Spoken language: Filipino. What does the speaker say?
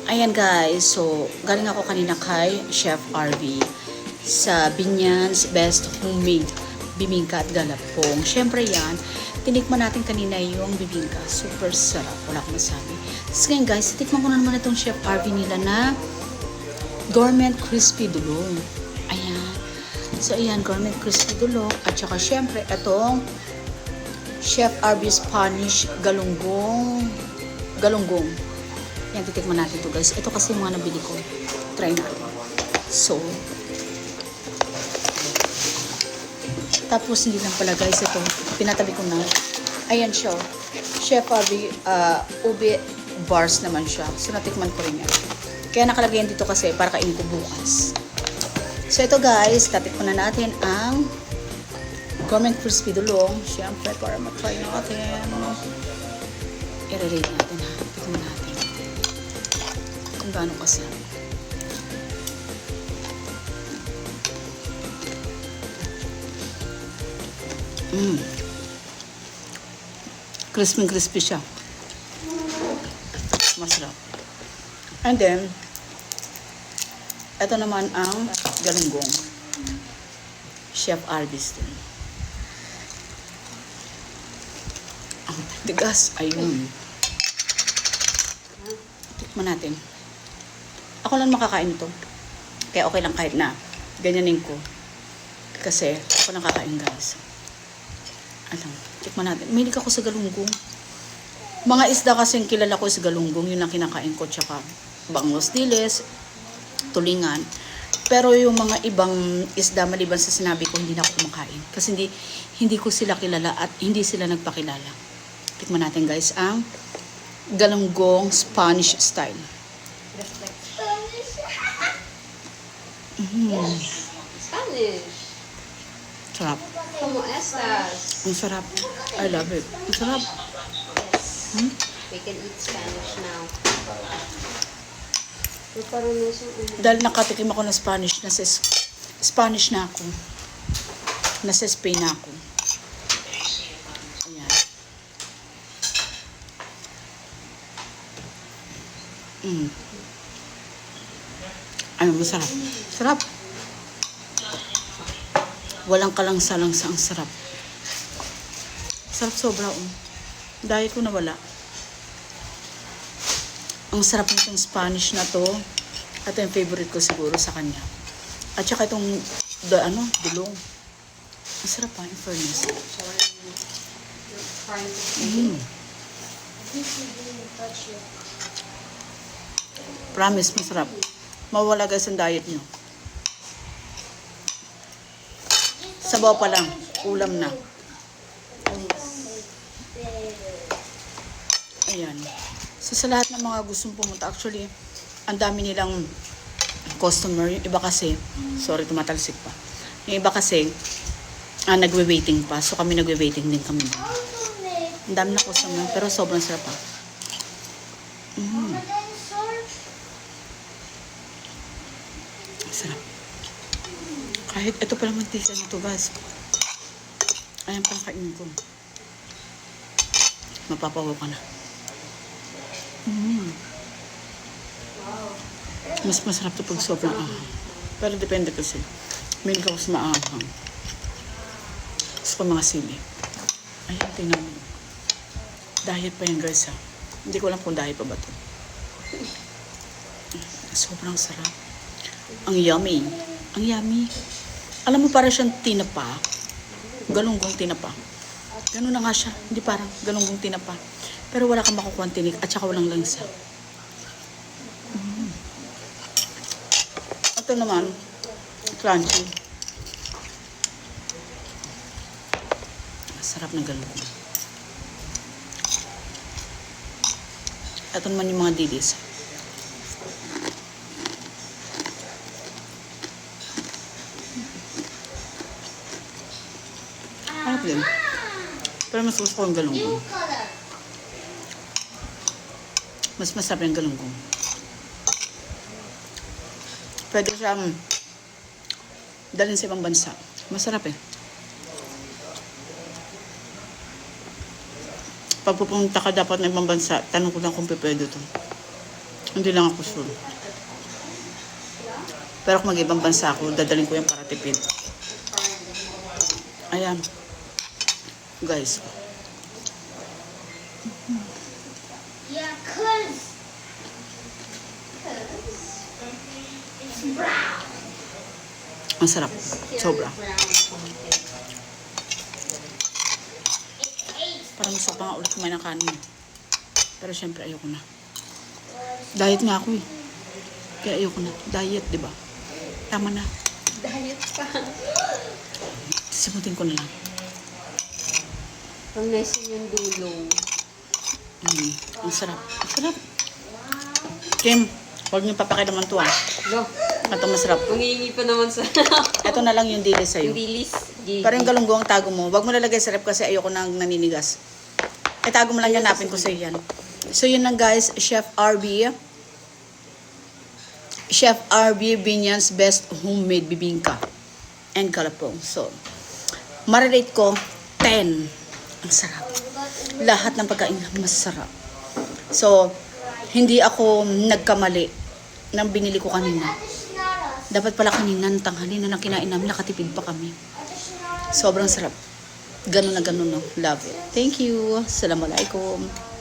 Ayan guys, so galing ako kanina kay Chef RV sa Binyan's Best Homemade Bibingka at Galapong. Siyempre yan, tinikman natin kanina yung bibingka. Super sarap, wala akong masabi. Tapos ngayon guys, titikman ko na naman itong Chef RV nila na Gourmet Crispy Dulong. Ayan. So ayan, Gourmet Crispy Dulong. At saka siyempre, itong Chef RV Spanish Galunggong. Yan, titikman natin ito guys. Ito kasi yung mga nabili ko. Try natin. So, tapos hindi lang pala guys, ito, pinatabi ko na. Ayan siya. Chef RV, ube bars naman siya. So, natikman ko rin yan. Kaya nakalagay yan dito kasi para kainin ko bukas. So, ito guys, tatikman na natin ang Gourmet Crispy Dulong. Siyempre, para matry natin. I-rate natin ha. Tikman natin. Kung gaano kasi. Crispy siya. Masarap. And then, ito naman ang galunggong. Chef Arby's din. Ang tigas. Ayun. Tikman natin. Ako lang makakain ito. Kaya okay lang kahit na ganyanin ko. Kasi ako lang kakain guys. Alam, tikman natin. Mahilig ako sa galunggong. Mga isda kasi yung kilala ko sa galunggong. Yun lang kinakain ko. Tsaka bangus dilis, tulingan. Pero yung mga ibang isda maliban sa sinabi ko, hindi na ako kumakain. Kasi hindi ko sila kilala at hindi sila nagpakilala. Tikman natin guys ang galunggong Spanish style. Spanish. Sarap. ¿Cómo estás? Ang sarap. I love it. Ang sarap. Yes. We can eat Spanish now. Dahil nakatikim ako ng Spanish, Spanish na ako. Nasa Spain na ako. Ayan. Ay, masarap. Sarap. Walang kalangsa-langsa, ang sarap. Sarap sobra, oh. Dahil ko nawala. Ang sarap nitong Spanish na to. Ito yung favorite ko siguro sa kanya. At saka itong, dulong. Ang sarap pa, in fairness. Promise, masarap. Mawala guys ang diet nyo. Sabaw pa lang, ulam na. Ayan. So, sa lahat ng mga gustong pumunta, actually, ang dami nilang customer. Yung iba kasi, sorry, tumatalsik pa. Yung iba kasi, nagwe-waiting pa. So, kami nagwe-waiting din kami. Ang dami na customer, pero sobrang sarap pa. Sarap. Kahit ito pala mantika nito guys. Ayan pang kainin ko. Mapapawaw ka na. Mas masarap ito pag sobrang ahang. Pero depende kasi. Main ko sa maahang. Sa mga sili. Ayan, tingnan mo. Diet pa yan guys ha. Hindi ko alam kung diet pa ba ito. Sobrang sarap. Ang yummy. Ang yummy. Alam mo, para siyang tinapa. Galunggong tinapa. Ganun na nga siya. Hindi parang galunggong tinapa. Pero wala kang makukuha ng tinik at saka walang langsa. Ito naman, crunchy. Sarap ng galunggong. Ito naman yung mga dilis. Harap din. Pero mas gusto ko yung galunggong. Mas masarap yung galunggong. Pwede siyang dalhin sa ibang bansa. Masarap eh. Pag pupunta ka dapat ng ibang bansa, tanong ko lang kung pwede to. Hindi lang ako sure. Pero kung mag-ibang bansa ako, dadalhin ko yan para tipid. Ayan. Guys. Yeah, cause it's brown. Ang sarap. Sobra. Parang gusto pa nga ulit kumain ng kanin. Pero syempre ayoko na. Diet nga ako eh. Kaya ayoko na. Diet, di ba? Tama na. Diet pa. Simutin ko na lang. Ang nice yung dulo. Ang sarap. Ang sarap. Kim, huwag niyo papakilaman to ah. Go. Ito masarap. Mangingi pa naman sa Ito na lang yung dili sa'yo. yung dilis. Pero yung galunggong tago mo, wag mo lalagay sa rep kasi ayoko nang naninigas. Tago mo lang yan, hanapin ko sa'yo yan. So yun lang guys, Chef RB. Chef RB Binyan's Best Homemade Bibingka and Galapong. So, marirate ko 10. Ang sarap. Lahat ng pagkain masarap. So, hindi ako nagkamali ng binili ko kanina. Dapat pala kanina, ng tanghali na lang kinain namin, nakatipid pa kami. Sobrang sarap. Ganun na ganun, no? Love it. Thank you. Assalamualaikum.